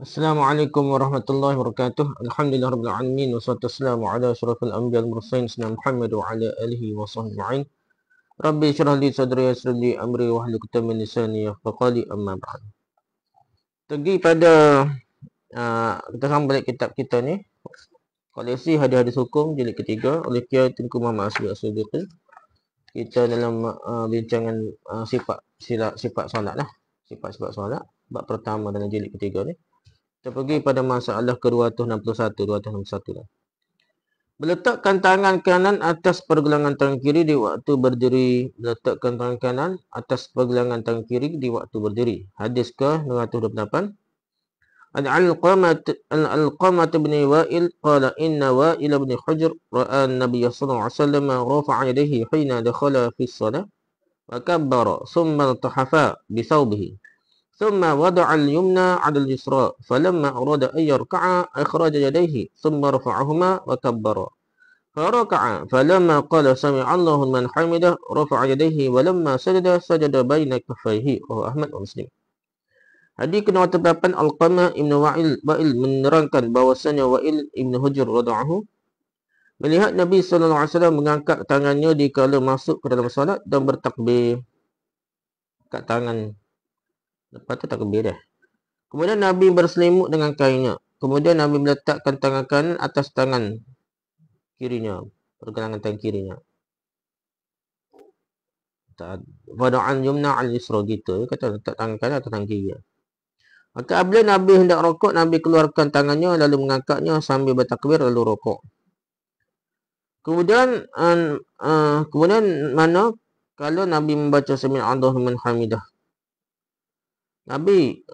Assalamualaikum warahmatullahi wabarakatuh. Alhamdulillah rabbil alamin wassalatu wassalamu ala asyrafil anbiya'i wal mursalin sayyidina Muhammad wa ala alihi wa sahbihi ajma'in. Rabbi shrah li sadri yassir li amri wahlul 'uqdatam min lisani yafqahu qawli amma ba'd. Pergi pada kita sambung balik kitab kita ni. Koleksi hadis-hadis hukum jilid ketiga oleh Kiai Tengku Muhammad Asri As-Siddiqi. Kita dalam bincangan sifat solat lah. Sifat solat bab pertama dalam jilid ketiga ni. Kita pergi pada masalah ke-261 lah. Meletakkan tangan kanan atas pergelangan tangan kiri di waktu berdiri. Meletakkan tangan kanan atas pergelangan tangan kiri di waktu berdiri. Hadis ke-228. Al-Alqamah bin Wa'il qala inna Wa'il bin Hujr ra'a an-nabiy sallallahu alaihi wasallam rafa'a yadayhi hina dakhala fi as-salah wa kabbara thumma iltahafa bi thawbihi. ثم وضع اليمنى على اليسرى فلما أراد أن يركع أخرج يديه ثم رفعهما وكبر فركع فلما قال سمع الله لمن حمده رفع يديه ولما سجد بين كفيه رواه أحمد ومسلم. Hadis ke-8 Alqamah Ibn Wa'il menerangkan bahwasanya Wa'il Ibn Hujr radhiyallahu melihat Nabi SAW mengangkat tangannya dikala masuk ke dalam salat dan bertakbir. Angkat tangan. Lepas tu takbir dah. Kemudian Nabi berselimut dengan kainnya. Kemudian Nabi meletakkan tangan kanan atas tangan kirinya. Pergelangan tangan kirinya. Wada'an yumna al-yusra gitu. Kata letak tangan kanan atas tangan kiri. Maka apabila Nabi hendak rokok, Nabi keluarkan tangannya lalu mengangkatnya sambil bertakbir lalu rokok. Kemudian mana kalau Nabi membaca sami'allahu liman hamidah. Nabi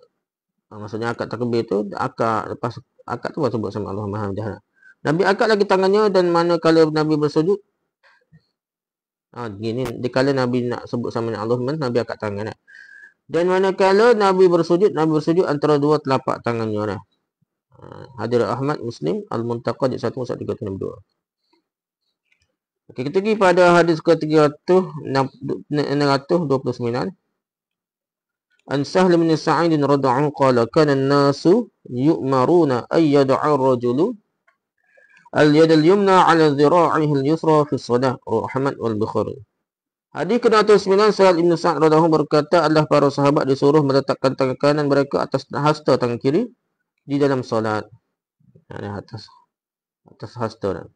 maksudnya akad takbir tu lepas akad tu sebut sama Allah Mahamdah. Nabi akad lagi tangannya dan manakala Nabi bersujud gini dikala Nabi nak sebut sama Allah Nabi akad tangan dah. Dan manakala Nabi bersujud antara dua telapak tangannya dah. Hadir Ahmad Muslim Al-Muntaqa di 1/362. Okey, kita pergi pada hadis ke-629. An Sahl bin Sa'id radhiyallahu qala kana an-nasu yu'maruna ay yad'a ar-rajulu al-yad al-yumna 'ala dhira'ihi al-yusra fi as-salah Ahmad wal Bukhari. Hadis ke-9 Sahl bin Sa'id radhiyallahu berkata adalah para sahabat disuruh meletakkan tangan kanan mereka atas hasta tangan kiri di dalam solat. Atas hasta.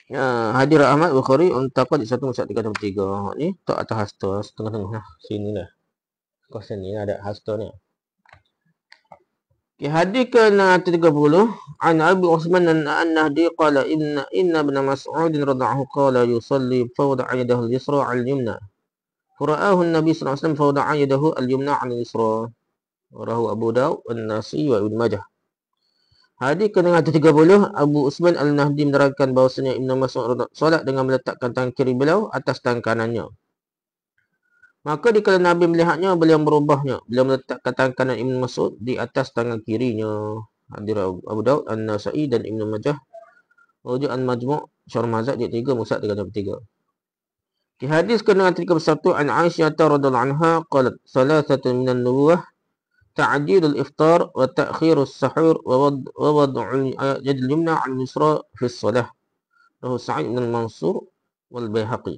Hadir Ahmad Bukhari Untaqa di 1/363. Ni tak atas hasta, tengah-tengah sini lah. Kawasan ni ada hasta ni. Okay, hadis ke-30 an Abi Uthman an-Nahdi qala inna ibn Mas'ud radhiyallahu qala yusalli fawda'a yadahu al-yusra 'ala al-yumna. Fara'ahu an-nabi sallallahu alaihi wasallam fawda'a yadahu al-yumna 'ala al-yusra. Rawahu Abu Dawud, An-Nasa'i wa Ibn Majah. Hadis ke-30 Abu Usman Al-Nahdi menerangkan bahawasanya Ibn Mas'ud solat dengan meletakkan tangan kiri beliau atas tangan kanannya. Maka dikala Nabi melihatnya, beliau merubahnya. Beliau meletakkan tangan kanan Ibn Mas'ud di atas tangan kirinya. Hadir Abu Dawud, An-Nasa'i dan Ibn Majah. Rujuk Al-Majmu' Syarh Mazhab jilid 3 mushaf 303. Di hadis ke-31 an Aisyah radhiyallahu anha qalat salasatun minan nubuwah تعجيل الإفطار وتأخير السحور ووضع اليد اليمنى على اليسرى في الصلاة. رواه سعيد بن المنصور والبيهقي.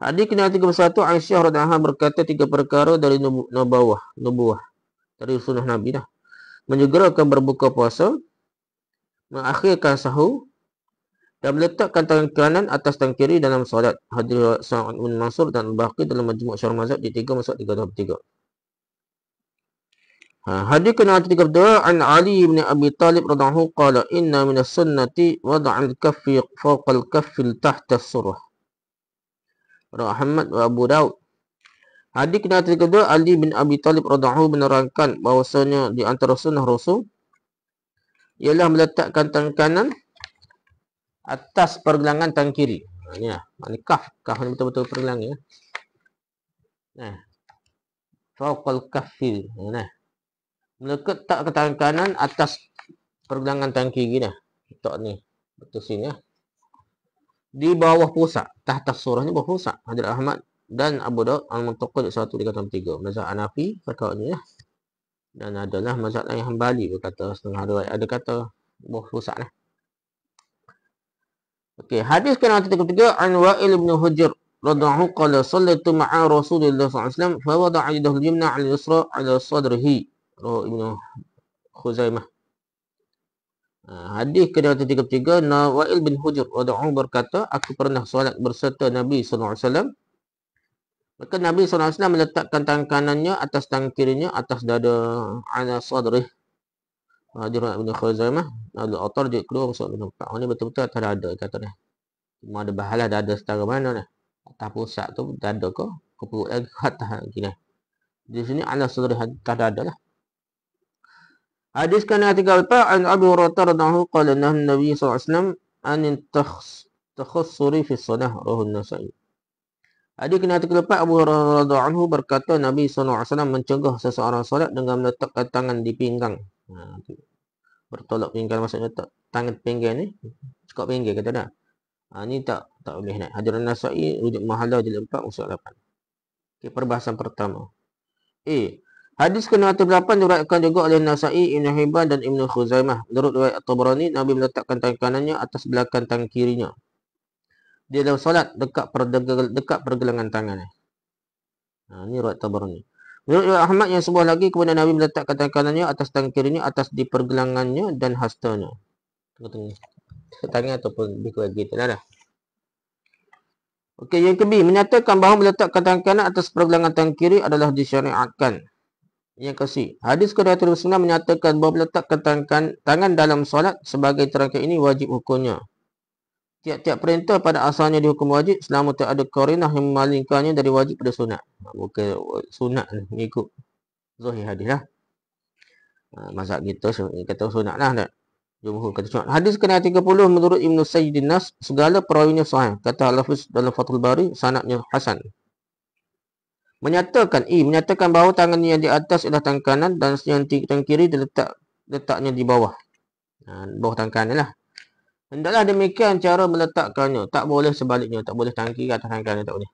Hadis ke-31 Aisyah radhiyallahu anha berkata 3 perkara dari nubuwah dari sunnah Nabi dah. Menyegerakan berbuka puasa, mengakhirkan sahur dan meletakkan tangan kanan atas tangan kiri dalam solat. Hadis Sa'id bin Mansur dan Al-Baqi dalam Majmu' Syarh Mazhab di 3 mushaf 323. Hadis ke-32 an Ali bin Abi Talib radhiyallahu qala inna min as-sunnati wad'al kaffi fawqa al-kaffi tahta as-surah. Rawahu Ahmad wa Abu Dawud. Hadis ke-32 Ali bin Abi Talib radhiyallahu menerangkan bahawasanya di antara sunnah Rasul ialah meletakkan tangan kanan atas pergelangan tangan kiri. Ini lah, maknanya kaf ni betul-betul pergelangan ya. Fawqa al-kaffi. Meletak tangan kanan atas pergelangan tangan kiri dah. Letak ni. Betul sini ya. di bawah pusat. Tahta surah ni bawah pusat. Hadrat Ahmad dan Abu Daud Al-Muntaqid 133. Mazhab Hanafi perkautnya. Dan adalah mazhab yang Hambali berkata setengah riwayat ada kata bawah pusat lah. Okey, hadis ke-33 an Wa'il bin Hujr radhiyallahu qala sallaitu ma'a Rasulillah sallallahu alaihi wasallam fa wada'a yadahu al-yumna 'ala al-yusra 'ala sadrihi. Rawi Ibnu Khuzaimah. Hadis ke-33 Wa'il bin Hujr radhiyallahu berkata, aku pernah solat berserta Nabi sallallahu alaihi wasallam. Maka Nabi sallallahu alaihi wasallam meletakkan tangan kanannya atas tangan kirinya atas dada 'ala sadrihi. Hadis Ibnu Khuzaimah, al-Autor jilid kedua masuk Ibnu Khuzaimah. Ini betul-betul atas dada kata dia. Cuma ada bahalah dada setara mana ni? Atas pusat tu dada ke perut lagi ke atas lagi ni. Di sini ala sadri atas dada lah. Hadis kana 34 an Abi Hurairah radhiyallahu qala Nabi sallallahu alaihi wasallam an takhassuri fi shalah rawahu Nasa'i. Hadis kana 34 Abu Hurairah radhiyallahu berkata Nabi sallallahu alaihi wasallam mencegah seseorang solat dengan meletakkan tangan di pinggang. Bertolak pinggang maksudnya letak tangan pinggang ni cukup pinggang kata dah. Ni tak boleh nak. Hadis Nasa'i rujuk mahalah jilid 4 usul 8. Okey, perbahasan pertama. Hadis ke-8 diriwayatkan juga oleh Nasa'i, Ibn Hibban dan Ibn Khuzaimah. Menurut riwayat At-Tabarani, Nabi meletakkan tangan kanannya atas belakang tangan kirinya. Dia dalam solat dekat pergelangan tangannya. Ini riwayat Tabarani. Menurut riwayat Ahmad yang sebuah lagi, kemudian Nabi meletakkan tangan kanannya atas tangan kirinya atas di pergelangannya dan hastanya. Tengah-tengah. Tangan ataupun lebih kurang gitu lah dah. Okey, yang ke-B, menyatakan bahawa meletakkan tangan kanan atas pergelangan tangan kiri adalah disyariatkan. Yang ke-C, hadis ke-209 menyatakan bahawa meletakkan tangan dalam solat sebagai terangkan ini wajib hukumnya. Tiap-tiap perintah pada asalnya dihukum wajib selama tak ada qarinah yang memalingkannya dari wajib pada sunat. Bukan sunat mengikut zahir hadis lah. Mazhab kita kata sunat lah tak? Jumhur kata sunat. Hadis ke-30 menurut Ibn Sayyidin Nas, segala perawinya sahih. Kata Al-Hafiz dalam Fathul Bari, sanadnya hasan. Menyatakan bahawa tangan yang di atas ialah tangan kanan dan yang tangan kiri letaknya di bawah. Bawah tangan kanan lah. Hendaklah demikian cara meletakkannya. Tak boleh sebaliknya. Tak boleh tangan kiri atas tangan kanan. Tak boleh.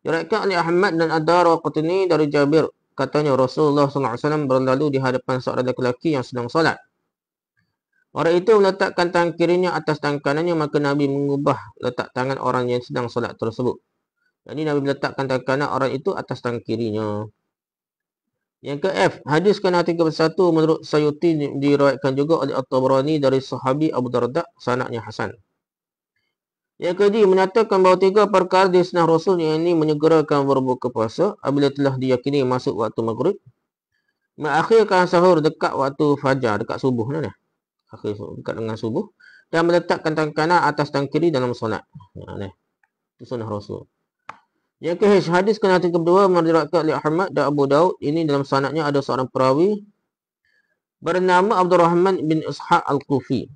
Diriwayatkan oleh Ahmad dan Ad-Darqutni dari Jabir. Katanya Rasulullah SAW berlalu di hadapan seorang lelaki yang sedang solat. Orang itu meletakkan tangan kirinya atas tangan kanannya, maka Nabi mengubah letak tangan orang yang sedang solat tersebut. Jadi Nabi meletakkan tangan kanan orang itu atas tangan kirinya. Yang ke F, hadis ke-31 menurut Sayuti diriwayatkan juga oleh At-Tabarani dari sahabi Abu Darda, sanadnya hasan. Yang ke D, menyatakan bahawa 3 perkara di sunnah Rasul yang ini menyegerakan berbuka puasa apabila telah diyakini masuk waktu maghrib, mengakhirkan sahur dekat waktu fajar, dekat subuh ni. Akhir dekat dengan subuh, dan meletakkan tangan kanan atas tangan kiri dalam solat. Itu sunnah Rasul. Yang ke H, hadis ke-32 diriwayatkan oleh Ahmad dan Abu Daud. Ini dalam sanadnya ada seorang perawi bernama Abdurrahman bin Ishaq Al-Kufi.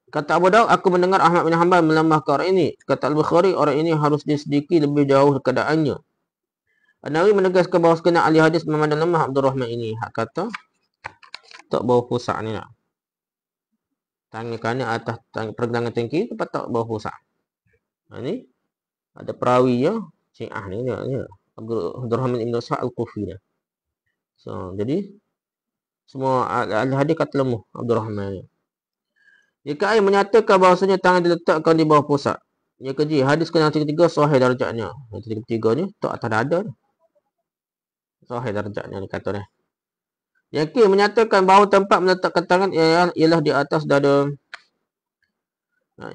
Kata Abu Daud, aku mendengar Ahmad bin Hanbal melemahkan orang ini. Kata Al-Bukhari, orang ini harus disediki lebih jauh keadaannya. Nawawi menegaskan bahawa sekena ahli hadis memandang lemah Abdurrahman ini. Hak kata tak bawah pusat ni lah. Tangan kanan atas pergelangan tangan kiri tempat tak bawah pusat. Ni ada perawi ya, Syiah ni ya. Abdurrahman ibn Ishaq Al-Kufi ni. So, jadi semua ahli hadis kata lemah Abdurrahman ni. Jika ia menyatakan bahawasanya tangan diletakkan di bawah pusat. Yang ke-J, hadis ke-33 sahih darjatnya. Yang ke-3 ni tak atas dada ni. Sahih darjatnya ni kata ni. Yang ke menyatakan bahawa tempat meletakkan tangan ialah di atas dada.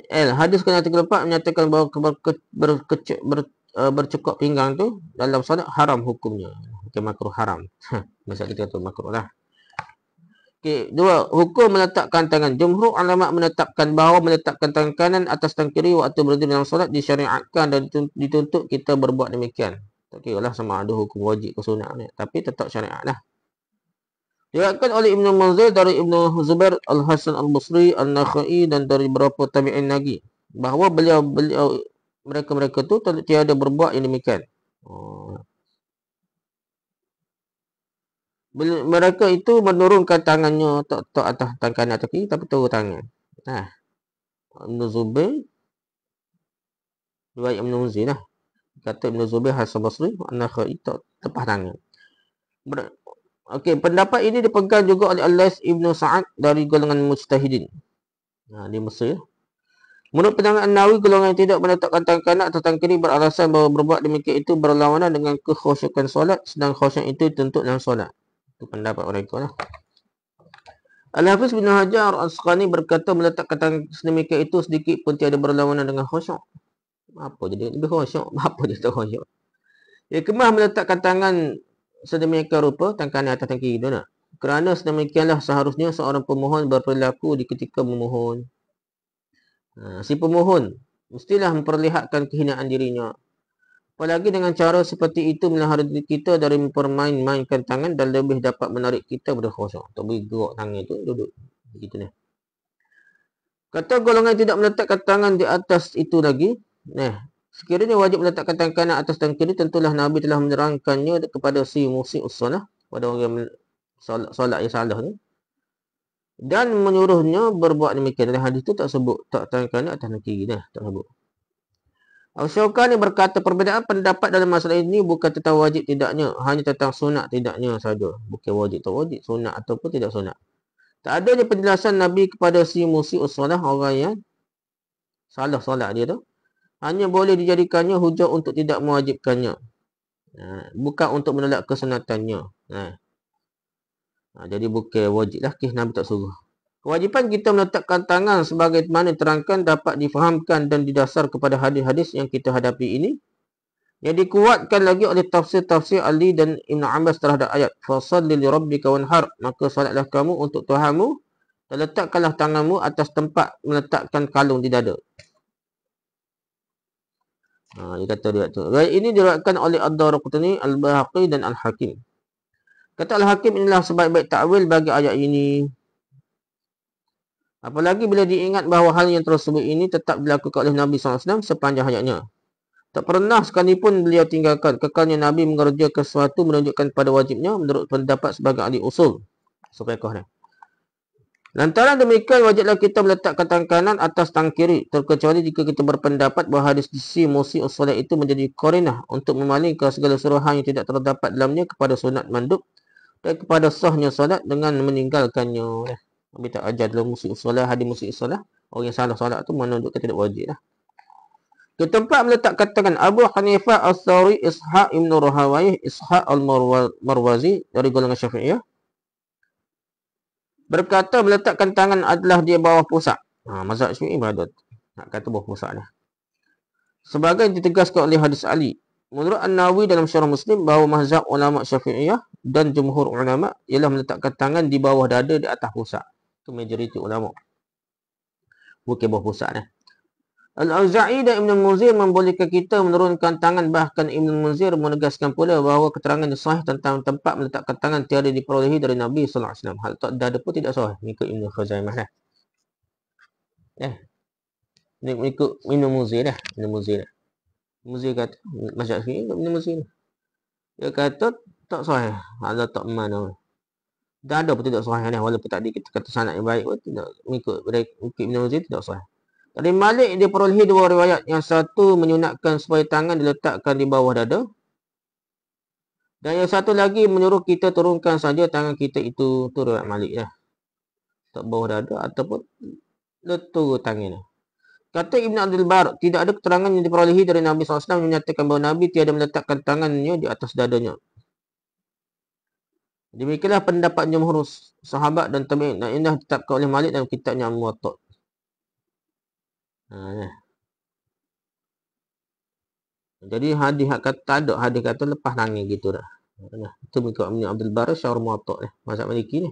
L, hadis ke-34 menyatakan bahawa bercekok pinggang tu dalam solat haram hukumnya. Bukan makruh, haram. Maksud kita kata makruh lah. Okey, 2. Hukum meletakkan tangan. Jumhur ulama menetapkan bahawa meletakkan tangan kanan atas tangan kiri waktu berdiri dalam solat disyariatkan dan dituntut kita berbuat demikian. Tak kira lah sama ada hukum wajib ke sunat ni, tapi tetap syariat lah. Diriwayatkan oleh Ibnu Munzir dari Ibnu Zubair, Al-Hasan Al-Basri, Al-Nakhai dan dari beberapa tabi'in lagi bahawa mereka tu tiada berbuat yang demikian. Mereka itu menurunkan tangannya tak atas kanan atau kiri, tapi turun tangan. Nah, Ibn Zubair, riwayat Ibn Munzir lah. Kata Ibn Zubair Hasan Basri, An-Nakhai tak tepas tangan. Okey, pendapat ini dipegang juga oleh Al-Laits Ibn Sa'ad dari golongan mujtahidin. Nah, di Mesir. Menurut pandangan An-Nawawi, golongan yang tidak meletakkan tangan kanan atau tangan kiri beralasan bahawa berbuat demikian itu berlawanan dengan kekhusyukan solat, sedang khusyuk itu dituntut dalam solat. Itu pendapat mereka lah. Al-Hafiz bin Hajar Al-Asqalani berkata meletakkan tangan sedemikian itu sedikit pun tiada berlawanan dengan khusyuk. Apa jadi lebih khusyuk? Apa dia tak khusyuk? Ya, kemah meletakkan tangan sedemikian rupa, tangan kanan atas tangan kiri tu nak. Kerana sedemikianlah seharusnya seorang pemohon berperilaku di ketika memohon. Si pemohon mestilah memperlihatkan kehinaan dirinya. Apalagi dengan cara seperti itu melihara diri kita dari mempermain-mainkan tangan dan lebih dapat menarik kita pada khusyuk. Tak boleh gerak tangan tu, duduk. Begitu ni. Kata golongan tidak meletakkan tangan di atas itu lagi. Sekiranya wajib meletakkan tangan kanan atas tangan kiri, tentulah Nabi telah menerangkannya kepada si musi'us salah, pada orang yang solat yang salah ni. Dan menyuruhnya berbuat demikian. Dalam hadis itu tak sebut tak tangan kanan atas tangan kiri dah, tak sebut. Al-Syawkani berkata perbezaan pendapat dalam masalah ini bukan tentang wajib tidaknya, hanya tentang sunat tidaknya saja. Bukan wajib tak wajib, sunat ataupun tidak sunat. Tak adanya penjelasan Nabi kepada si musi'us salah, orang yang salah solat dia tu, hanya boleh dijadikannya hujah untuk tidak mewajibkannya. Bukan untuk menolak kesunatannya. Jadi bukan wajib lah, Nabi tak suruh. Kewajipan kita meletakkan tangan sebagaimana diterangkan dapat difahamkan dan didasar kepada hadis-hadis yang kita hadapi ini, yang dikuatkan lagi oleh tafsir-tafsir Ali dan Ibn Abbas terhadap ayat fasalli li rabbika wanhar, maka salatlah kamu untuk Tuhanmu dan letakkanlah tanganmu atas tempat meletakkan kalung di dada. Dia kata dia tu. Ini diriwayatkan oleh Ad-Darqutni, Al-Baihaqi dan Al-Hakim. Kata Al-Hakim, inilah sebaik-baik takwil bagi ayat ini. Apalagi bila diingat bahawa hal yang tersebut ini tetap dilakukan oleh Nabi SAW sepanjang hayatnya. Tak pernah sekalipun beliau tinggalkan. Kekalnya Nabi mengerjakan sesuatu menunjukkan pada wajibnya menurut pendapat sebagai ahli usul. Supaya lantaran demikian, wajiblah kita meletakkan tangan kanan atas tangan kiri, terkecuali jika kita berpendapat bahawa hadis si musi'us salat itu menjadi qarinah untuk memalingkan segala suruhan yang tidak terdapat dalamnya kepada sunat mandub dan kepada sahnya salat dengan meninggalkannya. Nabi tak ajar dalam musi'us salat, hadis musi'us salat, orang yang salah salat tu menunjukkan tidak wajib lah. Ke tempat meletakkan tangan Abu Hanifah As-Sawri, Ishaq Ibn Rahawayh, Ishaq Al-Marwazi dari golongan Syafi'iyah berkata meletakkan tangan adalah di bawah pusat. Mazhab Syafi'i berada nak kata bawah pusat dah. Sebagai ditegaskan oleh hadis Ali. Menurut An-Nawawi dalam Syarah Muslim bahawa mazhab ulama Syafi'iyah dan jumhur ulama ialah meletakkan tangan di bawah dada di atas pusat. Itu majoriti ulama. Bukan bawah pusat dah. Al-Auza'i dan Ibn Munzir membolehkan kita menurunkan tangan, bahkan Ibn Munzir menegaskan pula bahawa keterangan yang sahih tentang tempat meletakkan tangan tiada diperolehi dari Nabi SAW. Hal tak dada pun tidak sahih. Mengikut Ibn Khuzaimah lah. Mengikut Ibn Munzir lah. Ibn Munzir kata, Mazhab Syafi'i Ibn Munzir. Dia kata tak sahih. Hal tak mana. Dada pun tidak sahih lah. Walaupun tadi kita kata sanad yang baik pun tidak. Mengikut Ibn Munzir tidak sahih. Dari Malik diperolehi dua riwayat. Yang satu menyunatkan supaya tangan diletakkan di bawah dada. Dan yang satu lagi menyuruh kita turunkan saja tangan kita itu. Itu riwayat Malik lah. Tak bawah dada ataupun letur tangan. Kata Ibn Abdul Bar, tidak ada keterangan yang diperolehi dari Nabi SAW yang menyatakan bahawa Nabi tiada meletakkan tangannya di atas dadanya. Demikianlah pendapat jumhur sahabat dan tabi'in yang indah ditetapkan oleh Malik dalam kitabnya Al-Muwatta'. Jadi hadis kata tak ada, hadis kata lepas tangan gitu dah. Itu mengikut Ibn Abdul Bar Syarah Muwatta' mazhab Maliki ni.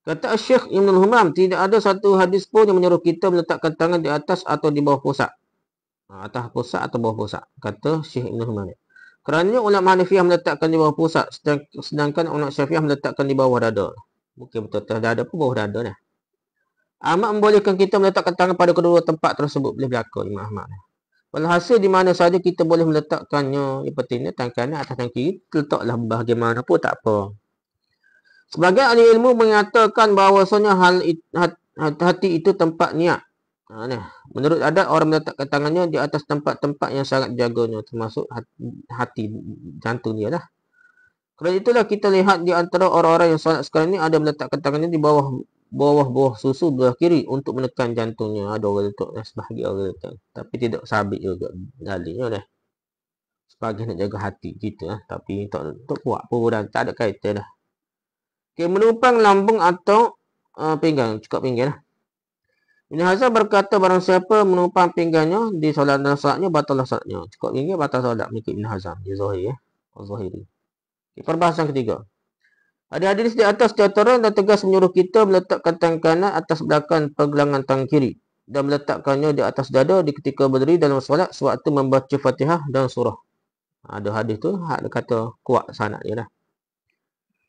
Kata Syekh Ibn al-Humam, tidak ada satu hadis pun yang menyuruh kita meletakkan tangan di atas atau di bawah pusat. Atas pusat atau bawah pusat, kata Syekh Ibn al-Humam. Kerana ulama Hanifiyah meletakkan di bawah pusat, sedangkan ulama Syafi'iyah meletakkan di bawah dada. Bukan betul atas dada pun bawah dada dah. Ahmad membolehkan kita meletakkan tangan pada kedua tempat tersebut. Boleh berlaku Imam Ahmad. Walhasil di mana saja kita boleh meletakkannya, yang pentingnya tangan kanan atas tangan kiri, letaklah bagaimana pun tak apa. Sebagai ahli ilmu mengatakan bahawasanya hati itu tempat niat. Menurut adat, orang meletakkan tangannya di atas tempat-tempat yang sangat jaganya, termasuk hati jantung dia lah. Kerana itulah kita lihat di antara orang-orang yang solat sekarang ni ada meletakkan tangannya di bawah susu belah kiri untuk menekan jantungnya. Ada orang letak, sebahagian orang letak. Tapi tidak sabit juga dalilnya dah. Sebagai nak jaga hati kita, tapi tak kuat pun dan tak ada kaitan dah. Okay, menumpang lambung atau pinggang, cukup pinggang lah. Ibn Hazm berkata barang siapa menumpang pinggangnya di solat dan solatnya, batallah solatnya. Cukup pinggang batal solat mengikut Ibn Hazm. Dia Zahir, Zahiri. Okay, perbahasan ketiga. Ada hadis di atas diantara dan tegas menyuruh kita meletakkan tangan kanan atas belakang pergelangan tangan kiri dan meletakkannya di atas dada di ketika berdiri dalam solat sewaktu membaca Fatihah dan surah. Ada hadis tu ada kata kuat sanad dia lah.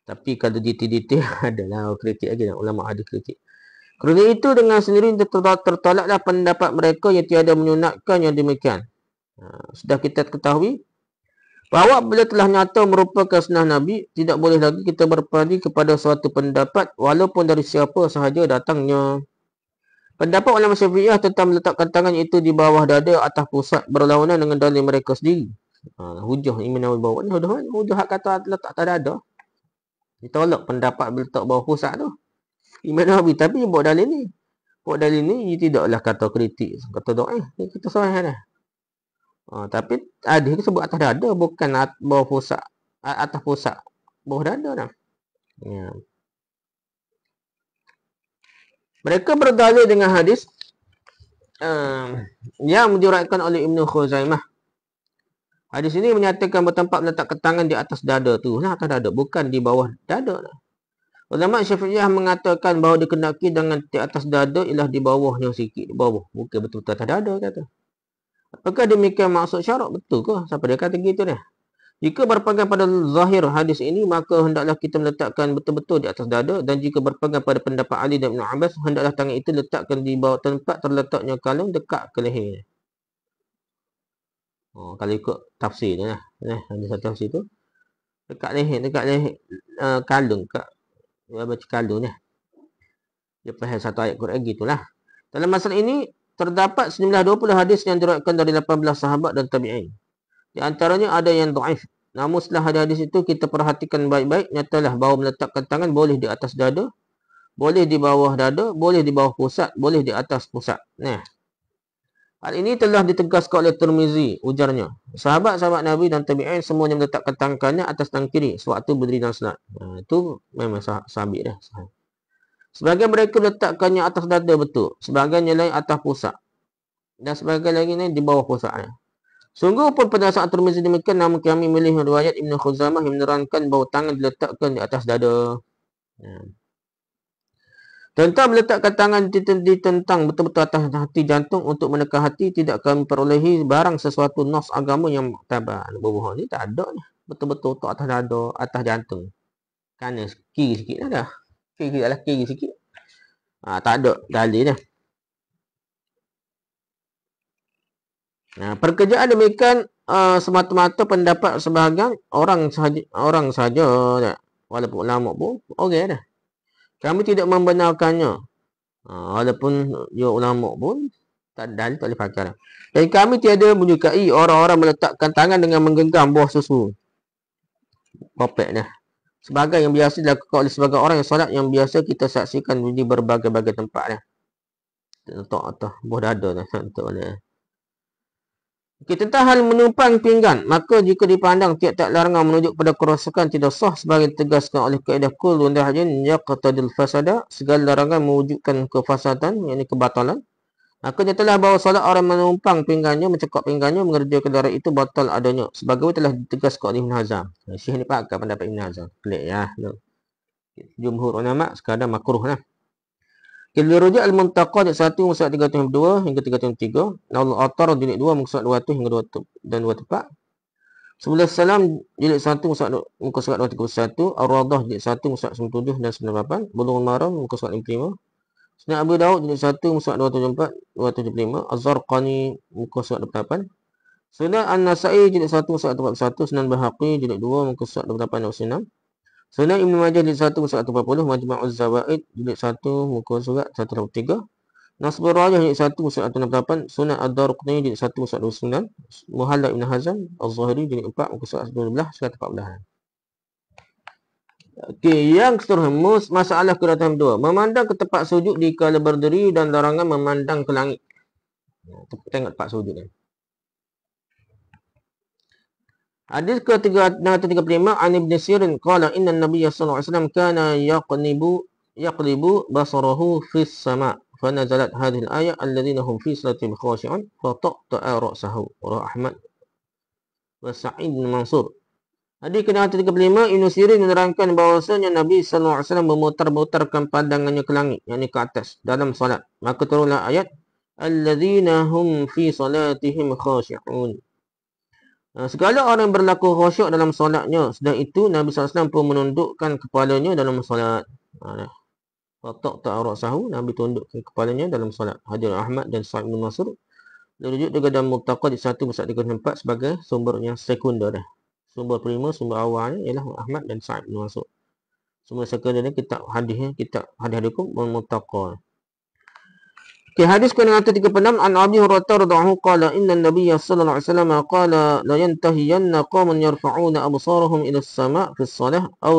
Tapi kalau detail-detail adalah kritik lagi, ulama ada kritik. Kerana itu dengan sendiri tertolaklah pendapat mereka yang tiada menyunatkan yang demikian. Sudah kita ketahui bahawa bila telah nyata merupakan sunnah Nabi, tidak boleh lagi kita berpaling kepada suatu pendapat walaupun dari siapa sahaja datangnya. Pendapat ulama Syafi'iyah tentang meletakkan tangan itu di bawah dada atas pusat berlawanan dengan dalil mereka sendiri. Hujah Imam Nawawi bawa ni hujah hak kata letak atas dada. Ditolak pendapat letak bawah pusat tu. Imam Nawawi tapi buat dalil ni. Buat dalil ni tidaklah kata kritik, kata doa kita sahih dah. Tapi hadis sebut atas dada bukan bawah pusat, atas pusat bawah dada dah. Ya. Mereka berdalil dengan hadis yang diriwayatkan oleh Ibnu Khuzaimah. Hadis ini menyatakan bertempat meletakkan tangan di atas dada tu, atas dada, bukan di bawah dada. Ulama Syafi'iyah mengatakan bahawa dikenaki dengan di atas dada ialah di bawahnya sikit, di bawah, bukan betul-betul atas dada kata. Apakah demikian maksud syarak? Betul ke? Siapa dia kata gitu dah? Jika berpegang pada zahir hadis ini, maka hendaklah kita meletakkan betul-betul di atas dada, dan jika berpegang pada pendapat Ali dan Ibn Abbas, hendaklah tangan itu letakkan di bawah tempat terletaknya kalung dekat ke leher. Kalau ikut tafsir dia lah. Ada satu tafsir tu. Dekat leher kalung. Dia baca kalung ni. Dia faham satu ayat Quran gitulah. Dalam masalah ini, terdapat sejumlah 20 hadis yang diriwayatkan dari 18 sahabat dan tabi'in. Di antaranya ada yang dhaif. Namun setelah hadis itu kita perhatikan baik-baik, nyatalah bahawa meletakkan tangan boleh di atas dada, boleh di bawah dada, boleh di bawah pusat, boleh di atas pusat. Hal ini telah ditegaskan oleh Tirmizi, ujarnya. Sahabat-sahabat Nabi dan tabi'in semuanya meletakkan tangannya atas tangan kiri sewaktu berdiri dalam salat. Itu memang sabit dah. Sebagian mereka meletakkannya atas dada betul, sebagian yang lain atas pusat, dan sebagian lagi ni di bawah pusat. Sungguh pun penjelasan Tirmizi demikian, namun kami memilih riwayat Ibnu Khuzaimah yang menerangkan bahawa tangan diletakkan di atas dada. Tentang meletakkan tangan ditentang betul-betul atas hati jantung untuk menekan hati, tidak kami perolehi barang sesuatu nas agama yang muktabar. Bubuh ni tak ada ni. Betul-betul atas dada, atas jantung. Kanan kiri sikit dah. Kiri sikit. Tak ada dalil dah. Perkerjaan demikian semata-mata pendapat sebahagian orang sahaja walaupun ulama pun okey dah. Kami tidak membenarkannya. Walaupun dia ulama pun tak dalil, tak boleh pakai dah. Dan kami tiada menyukai orang-orang meletakkan tangan dengan menggenggam buah susu. Popek dah. Sebagai yang biasa dilakukan oleh sebagai orang yang solat yang biasa kita saksikan di berbagai-bagai tempat dah. Letak atas buah dada dah. Tentang hal menumpang pinggan, maka jika dipandang tiap-tiap larangan menunjuk pada kerosakan tidak sah sebagai ditegaskan oleh kaedah kullu nahyin yaqtadil fasada, segala larangan mewujudkan kefasadan, yakni kebatalan. Maka nyatalah bahawa solat orang menumpang pinggannya, mencekap pinggannya, mengerjakan darah itu batal adanya, sebagaimana telah ditegaskan oleh Ibn Hazm. Syekh ni pakai pendapat Ibn Hazm. Pelik ya. Jumhur ulama sekadar makruh lah. Kita rujuk Al-Muntaqa jilid 1 muka surat 302 hingga 303, Naul Atar jilid 2 muka surat 200 hingga 2 dan 24. Sebelah Salam jilid 1 muka surat 231, Ar-Radah jilid 1 muka surat 97 dan 98, Bulughul Maram muka surat 55, Sunan Abu Daud jilid 1 muka 274 275. Az-Zarqani muka surat 28. Sunan An-Nasa'i jilid 1 muka 41. Sunan Bahaqi jilid 2 muka surat 28 26. Sunan Ibn Majah jilid 1 muka 140. Majma'uz Zawaid jilid 1 muka surat 183. Nasbur Rajah jilid 1 muka 168. Sunan Ad-Darqutni jilid 1 muka 29. Muhalla Ibn Hazm Az-Zahiri jilid 4 muka surat 12 114. Okey, yang seterusnya masalah kedatangan dua. Memandang ke tempat sujud di kala berdiri dan larangan memandang ke langit. Tengok tempat sujud ni. Hadis ke-335 an Ibn Sirin qala inna an-nabiy sallallahu alaihi wasallam kana yaqlibu basarahu fis sama' فنزلت هذه الآية الذين هم في صلاتهم خاشعون فطأطأ رأسه رواه أحمد وسعيد بن منصور. Hadis ke-35 Ibn Sirin menerangkan bahawasanya Nabi sallallahu alaihi wasallam memutar-mutarkan pandangannya ke langit, yakni ke atas dalam solat. Maka turunlah ayat alladzina hum fi salatihim khashi'un. Segala orang yang berlaku khusyuk dalam solatnya. Sedang itu Nabi sallallahu alaihi wasallam pun menundukkan kepalanya dalam solat. Fatak ta'arasahu, Nabi tundukkan kepalanya dalam solat. Hadis Ahmad dan Sa'id bin Mansur. Dirujuk juga dalam Muttaqah di 1 muka 34 sebagai sumber yang sekunder. Sumber prima, sumber awalnya ialah Ahmad dan Sa'id bin Mansur. Sumber sekundernya kitab hadisnya, kitab hadis hukum Muttaqah. Okay, hadis ke-36 an Abi Hurairah radhiyallahu qala inna an-nabiy sallallahu alaihi wasallam qala la yantahiyanna qauman yarfa'una absarahum ila as-sama' fi as-salah aw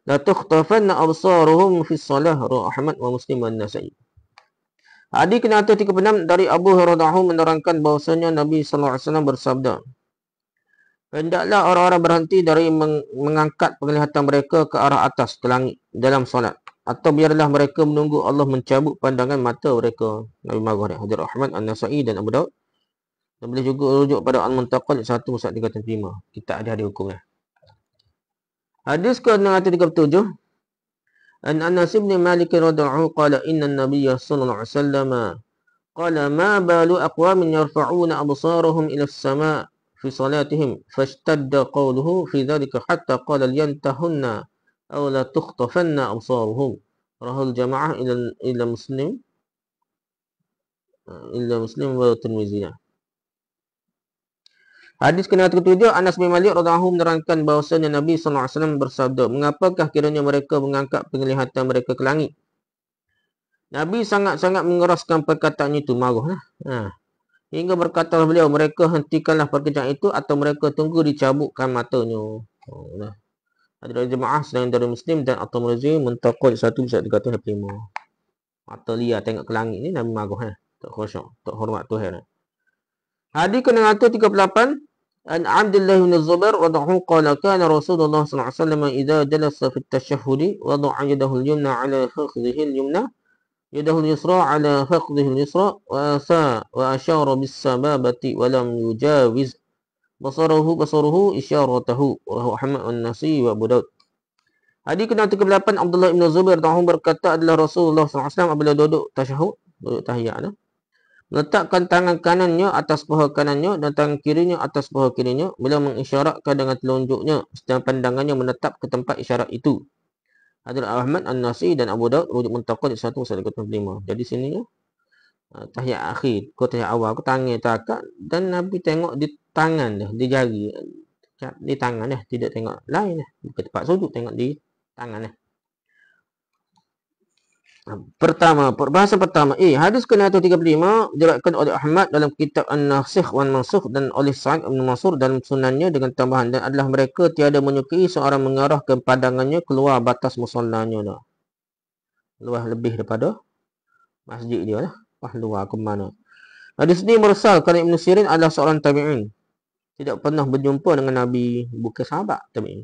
la tukhtafanna absaruhum fi as-salah rawahu Ahmad wa Muslim wa An-Nasa'i. Hadis ke-36 dari Abu Hurairah menerangkan bahwasanya Nabi sallallahu alaihi wasallam bersabda, hendaklah orang-orang berhenti dari mengangkat penglihatan mereka ke arah atas, ke langit dalam solat. Atau biarlah mereka menunggu Allah mencabut pandangan mata mereka. Nabi marah ni. Hadis Ahmad, An-Nasa'i dan Abu Daud. Dan boleh juga rujuk pada Al-Muntaqal 1 muka 305. Kita ada hadis hukumnya. Hadis ke-637 an Anas bin Malik radhiyallahu anhu qala inna an-nabiy sallallahu alaihi wasallam qala ma balu aqwamin yarfa'una absarahum ila as-sama' fi salatihim fashtadda qawluhu fi dhalika hatta qala liyantahunna aw la tukhtafanna absaruhum rahul jamaah ila Muslim wa Tirmizi. Hadis ke-7 Anas bin Malik radhiyallahu anhu menerangkan bahawasanya Nabi sallallahu alaihi wasallam bersabda, mengapakah kiranya mereka mengangkat penglihatan mereka ke langit? Nabi sangat-sangat mengeraskan perkataannya itu, marah. Hingga berkata beliau, mereka hentikanlah pekerjaan itu atau mereka tunggu dicabutkan matanya. Ada jemaah selain dari Muslim dan At-Tirmizi Muntaqal 1 bisa dikatakan 5. Mata liar tengok ke langit ni Nabi marah. Tak khusyuk, tak hormat Tuhan. Hadis ke-638 an Abdullah bin Zubair radhiyallahu qala kana Rasulullah sallallahu alaihi wasallam idza jalasa fi at-tashahhud wada'a yadahu al-yumna 'ala fakhidhihi al-yumna yadahu al-yusra 'ala fakhidhihi al-yusra wa ashara bis-sababati wa lam yujawiz basaruhu isyaratahu rawahu Ahmad an-Nasa'i wa Abu Daud. Hadis ke-8 Abdullah bin Zubair radhiyallahu berkata adalah Rasulullah sallallahu alaihi wasallam apabila duduk tasyahud, duduk tahiyat, meletakkan tangan kanannya atas paha kanannya dan tangan kirinya atas paha kirinya. Beliau mengisyaratkan dengan telunjuknya sedang pandangannya menetap ke tempat isyarat itu. Hadis Ahmad, An-Nasa'i dan Abu Daud rujuk Muntaqal 1/105. Jadi sini tahiyat akhir, tahiyat awal tangan takat dan Nabi tengok di tangan dia, di jari, di tangan dia, tidak tengok lain dia. Bukan tempat sujud, tengok di tangan dia. Pertama, perbahasan pertama. Hadis ke-635 diriwayatkan oleh Ahmad dalam kitab An-Nasikh wan Mansukh dan oleh Sa'id bin Mansur dalam sunannya dengan tambahan dan adalah mereka tiada menyukai seorang mengarahkan pandangannya keluar batas musallanya. Luar lebih daripada masjid dia lah. Luar ke mana. Hadis ini mursal kerana Ibn Sirin adalah seorang tabi'in. Tidak pernah berjumpa dengan Nabi, bukan sahabat tabi'in.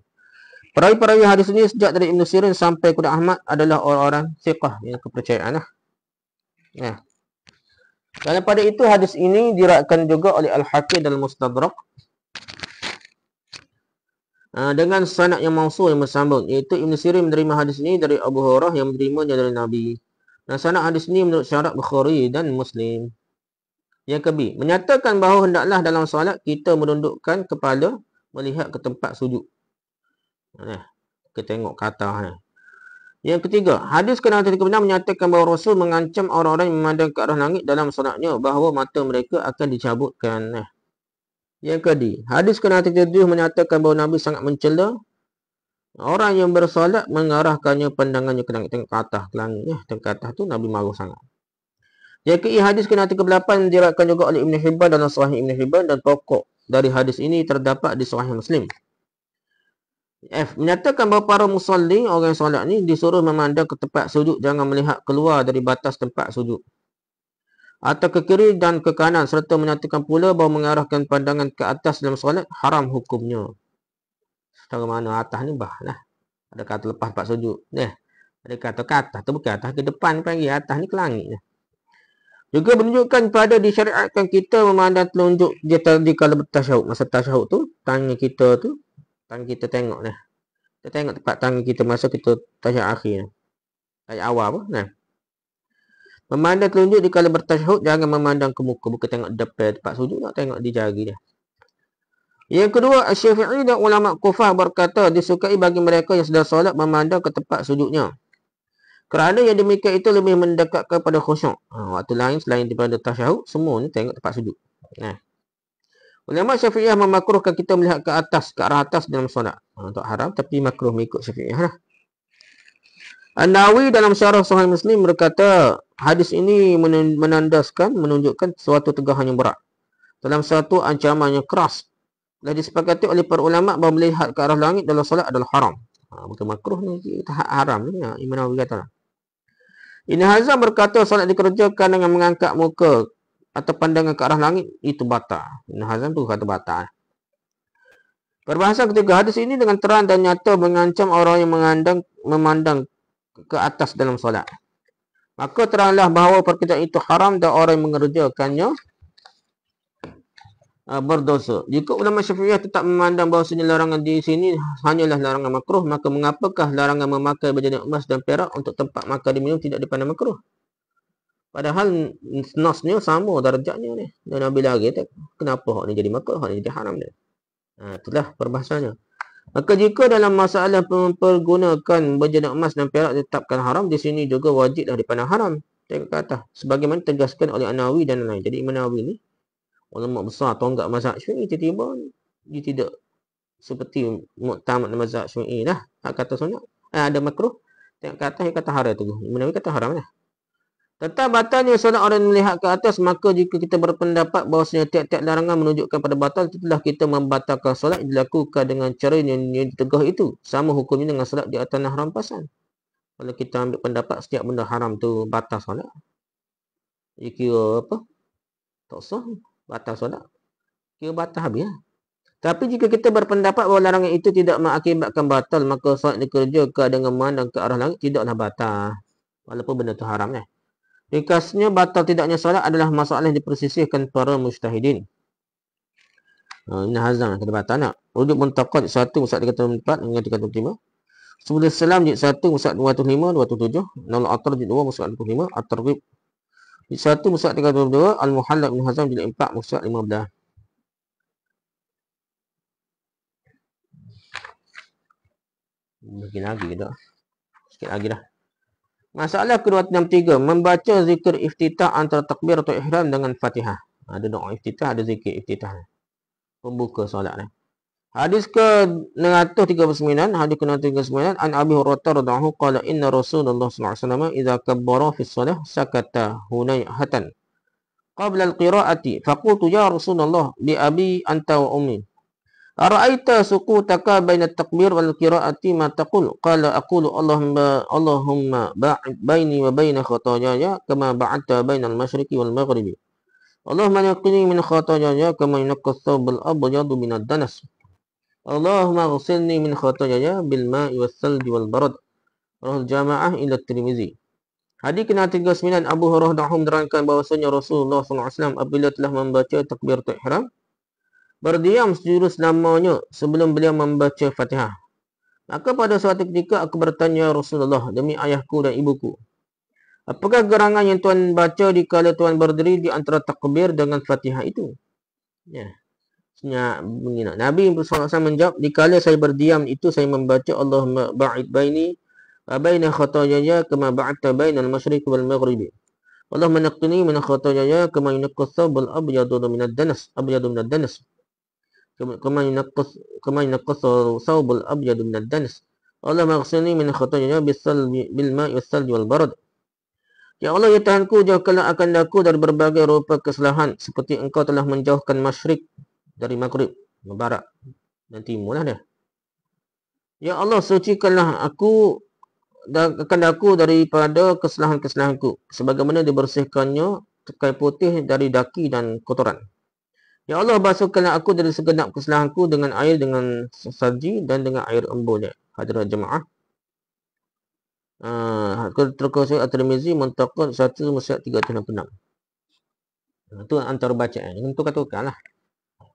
Perawi-perawi hadis ini sejak dari Ibn Sirin sampai kepada Ahmad adalah orang-orang thiqah yang kepercayaan. Dan pada itu hadis ini diriwayatkan juga oleh Al-Hakim dalam Mustadrak dengan sanad yang mausul yang bersambung, iaitu Ibn Sirin menerima hadis ini dari Abu Hurairah yang menerimanya dari Nabi. Dan sanad hadis ini menurut syarat Bukhari dan Muslim. Yang ke-B, menyatakan bahawa hendaklah dalam solat kita menundukkan kepala melihat ke tempat sujud. Kita tengok ke atas. Yang ketiga, hadis ke-636 menyatakan bahawa Rasul mengancam orang-orang yang memandang ke arah langit dalam solatnya bahawa mata mereka akan dicabutkan. Yang kedua, hadis ke-637 menyatakan bahawa Nabi sangat mencela orang yang bersolat mengarahkannya pandangannya ke langit, tengok ke atas, ke langit. Tengok ke atas tu Nabi marah sangat. Yang ke hadis ke-38 diriwayatkan juga oleh Ibn Hibban dalam Sahih Ibn Hibban dan pokok dari hadis ini terdapat di Sahih Muslim. F. Menyatakan bahawa para musalli, orang yang solat ni, disuruh memandang ke tempat sujud, jangan melihat keluar dari batas tempat sujud atau ke kiri dan ke kanan, serta menyatakan pula bahawa mengarahkan pandangan ke atas dalam solat haram hukumnya. Secara mana atas ni bah lah. Ada kata lepas tempat sujud. Ada kata ke atas tu bukan atas ke depan panggil, atas ni ke langit. Juga menunjukkan pada disyariatkan kita memandang telunjuk di kala bertasyahud. Masa tasyahud tu, tangan kita tengok ni. Kita tengok tempat tangan kita masa kita tasyahud akhir. Ayat awal apa? Nah. Memandang telunjuk di kala bertasyahud, jangan memandang ke muka. Bukan tengok depan tempat sujud, nak tengok di jari dia. Yang kedua, Syafi'i dan ulama Kufah berkata disukai bagi mereka yang sedang solat memandang ke tempat sujudnya. Kerana yang demikian itu lebih mendekatkan pada khusyuk. Waktu lain selain daripada tasyahud, semua ni tengok tempat sujud. Ulama Syafi'iyah memakruhkan kita melihat ke atas, ke arah atas dalam solat. Untuk haram, tapi makruh mengikut Syafi'iyah lah. An-Nawawi dalam syarah Sahih Muslim berkata, hadis ini menunjukkan suatu tegahan yang berat dalam suatu ancaman yang keras. Telah disepakati oleh para ulama bahawa melihat ke arah langit dalam solat adalah haram. Bukan makruh ni, kita haram ni. Imam Nawawi kata. Ibn Hazm berkata solat dikerjakan dengan mengangkat muka atau pandangan ke arah langit, itu batal. Ibn Hazm tu kata batal. Perbahasan ketiga, hadis ini dengan terang dan nyata mengancam orang yang memandang ke atas dalam solat. Maka teranglah bahawa perkataan itu haram dan orang yang mengerjakannya berdosa. Jika ulama Syafi'iyah tetap memandang bahawasanya larangan di sini hanyalah larangan makruh, maka mengapakah larangan memakai berjendak emas dan perak untuk tempat makan dan minum tidak dipandang makruh? Padahal nasnya sama darjatnya ni. Dan Nabi lagi kenapa hak ni jadi makruh, hak ni jadi haram dia. Itulah perbahasannya. Maka jika dalam masalah mempergunakan berjendak emas dan perak ditetapkan haram, di sini juga wajiblah dipandang haram. Tengok ke atas. Sebagaimana tegaskan oleh An-Nawawi dan lain-lain. Jadi Imam Nawawi ni ulama besar tonggak mazhab Syafi'i, tiba-tiba dia tidak seperti muktamad mazhab Syafi'i lah. Kata sunat ada makruh, tengok ke atas dia kata haram tu. Imam Nawawi kata haram lah. Tetap batalnya solat orang melihat ke atas, maka jika kita berpendapat bahawasanya tiap-tiap larangan menunjukkan pada batal, itulah kita membatalkan solat dilakukan dengan cara yang ditegah itu. Sama hukumnya dengan solat di atas nahar rampasan. Kalau kita ambil pendapat setiap benda haram tu batal solat, dia kira apa? Tak sah. Batal solat, kira batal habis lah. Tapi jika kita berpendapat bahawa larangan itu tidak mengakibatkan batal, maka solat dikerjakan dengan memandang ke arah langit tidaklah batal, walaupun benda itu haram. Ringkasnya, batal tidaknya solat adalah masalah yang dipersisihkan para mujtahidin. Ibn Hazm kata batal nak. Rujuk Muntaqad 1 mushaf 304 hingga 305. Subul Salam jilid 1 mushaf 205 207. Naul Atar jilid 2 mushaf 25. At-Targhib jilid 1 mushaf 322. Al-Muhalla Ibn Hazm jilid 4 mushaf 15. Mungkin lagi ke tak? Sikit lagi dah. Masalah ke-263, membaca zikir iftitah antara takbir atau ihram dengan Fatihah. Ada doa iftitah, ada zikir iftitah. Pembuka solat ni. Hadis ke-639, hadis ke-639 an Abi Hurairah radhiyallahu qala inna Rasulullah sallallahu alaihi wasallam idza kabbara fi shalah sakata hunayhatan qabla al-qira'ati faqultu ya Rasulullah bi abi anta wa ummi ara'aita suqutaka baina at-takbir wal qira'ati ma taqul qala aqulu Allahumma ba'id baini wa baina khataayaya kama ba'adta baina al-masyriqi wal maghribi Allahumma naqqini min khataayaya kama yunqqa ath-thawb al-abyadu min ad-danas Allahumma ghsilni min khataayaya bil ma'i was salji wal barad rahul jamaah ila Tirmizi. Hadis ke-39 Abu Hurairah menerangkan bahwasanya Rasulullah SAW apabila telah membaca takbiratul ihram berdiam sejurus selamanya sebelum beliau membaca Fatihah. Maka pada suatu ketika aku bertanya Rasulullah demi ayahku dan ibuku, apakah gerangan yang Tuan baca di kala Tuan berdiri di antara takbir dengan Fatihah itu? Nabi SAW menjawab, di kala saya berdiam itu saya membaca Allahumma ba'id baini وبين خطاياي كما بعدت بين المشرق والمغرب اللهم نقني من خطاياي كما ينقى الثوب الأبيض من الدنس كما ينقى الثوب الأبيض من الدنس اللهم اغسلني من خطاياي بالماء والثلج والبرد. Ya Allah, ya Tuhanku, jauhkanlah akan aku dari berbagai rupa kesalahan seperti engkau telah menjauhkan masyrik dari maghrib, barat dan timur lah dia. Ya Allah, sucikanlah aku daripada kesalahan-kesalahanku sebagaimana dibersihkannya tekai putih dari daki dan kotoran. Ya Allah, basuhkanlah aku dari segenap kesalahanku dengan air dengan salji dan dengan air embunnya. Hadirat jemaah. Terkosong At-Tirmizi Muntaqad 1 Musnad 366. Itu antara bacaan. Itu katakan lah.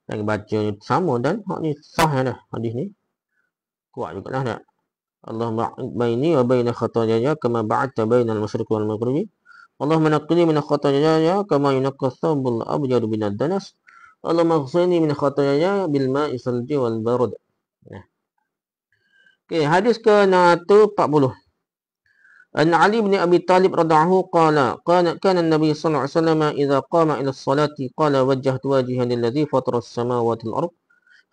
Yang baca sama dan hak ni sah dah hadis ni. Kuat juga lah dah. Allahumma baini wa baina khataayaya kama ba'adta baina al-masyriq wal maghribi. Allahumma naqqini min khataayaya kama yunqqa ath-thawbul abyad min ad-danas. Allahumma ighsilni min khataayaya bil ma'i salji wal barad. Okey, hadis ke-140. أن علي بن أبي طالب رضعه قال كان النبي صلى الله عليه وسلم إذا قام إلى الصلاة قال وجهت وجهي للذي فطر السماوات والأرض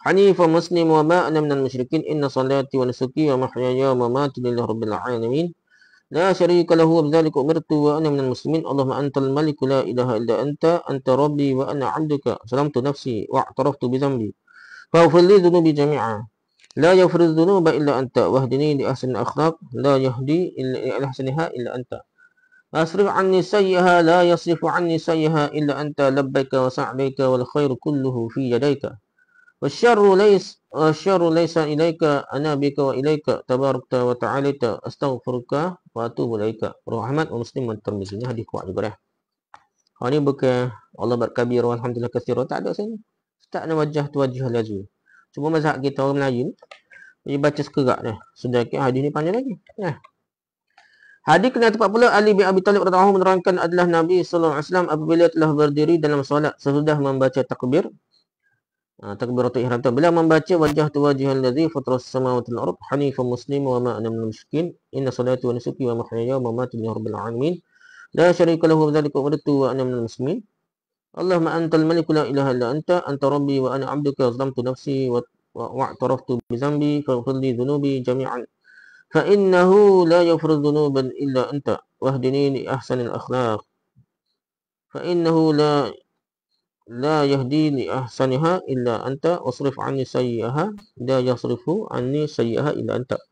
حنيفا مسلم وما أنا من المشركين إن صلاتي ونسكي ومحياي ومماتي لله رب العالمين لا شريك له وبذلك أمرت وأنا من المسلمين اللهم أنت الملك لا إله إلا أنت ربي وأنا عبدك ظلمت نفسي واعترفت بذنبي فاغفر لي ذنوبي جميعا لا يغفر الذنوب إلا أنت واهدني لأحسن الأخلاق لا يهدي إلى أحسنها إلا أنت أصرف عني سيئها لا يصرف عني سيئها إلا أنت لبيك وسعديك والخير كله في يديك والشر ليس إليك أنا بك وإليك تباركت وتعاليت أستغفرك وأتوب إليك. Riwayat Ahmad wa Muslim dan Tirmizi. Ini hadis kuat juga dah. Ini bukan Allah berkabir walhamdulillah katsira, tak ada sini. Tak ada wajah tu wajah lazim. Cuma mazhab kita orang Melayu ni baca sekerak dah. Sedangkan hadis ni panjang lagi. Nah. Hadis ke-40 Ali bin Abi Talib radhiyallahu anhu menerangkan adalah Nabi sallallahu alaihi wasallam apabila telah berdiri dalam solat sesudah membaca takbir takbiratul ihram, bila membaca wajhatu wajhal ladzi fataras samawati wal ardh hanifan musliman wa ma ana minal musyrikin inna salati wa nusuki wa mahyaya wa mamati lillahi rabbil alamin la syarika lahu wa dzalika umirtu wa ana minal muslimin. Allahumma antal malik la ilaha illa anta rabbi wa ana 'abduka zalamtu nafsi wa i'taraftu bi dhanbi faghfir li dhunubi jami'an fa innahu la yaghfiru dhunuba illa anta wahdini li ahsanil akhlaq fa innahu la yahdi li ahsaniha illa anta wasrif 'anni sayyi'aha la yasrifu 'anni sayyi'aha illa anta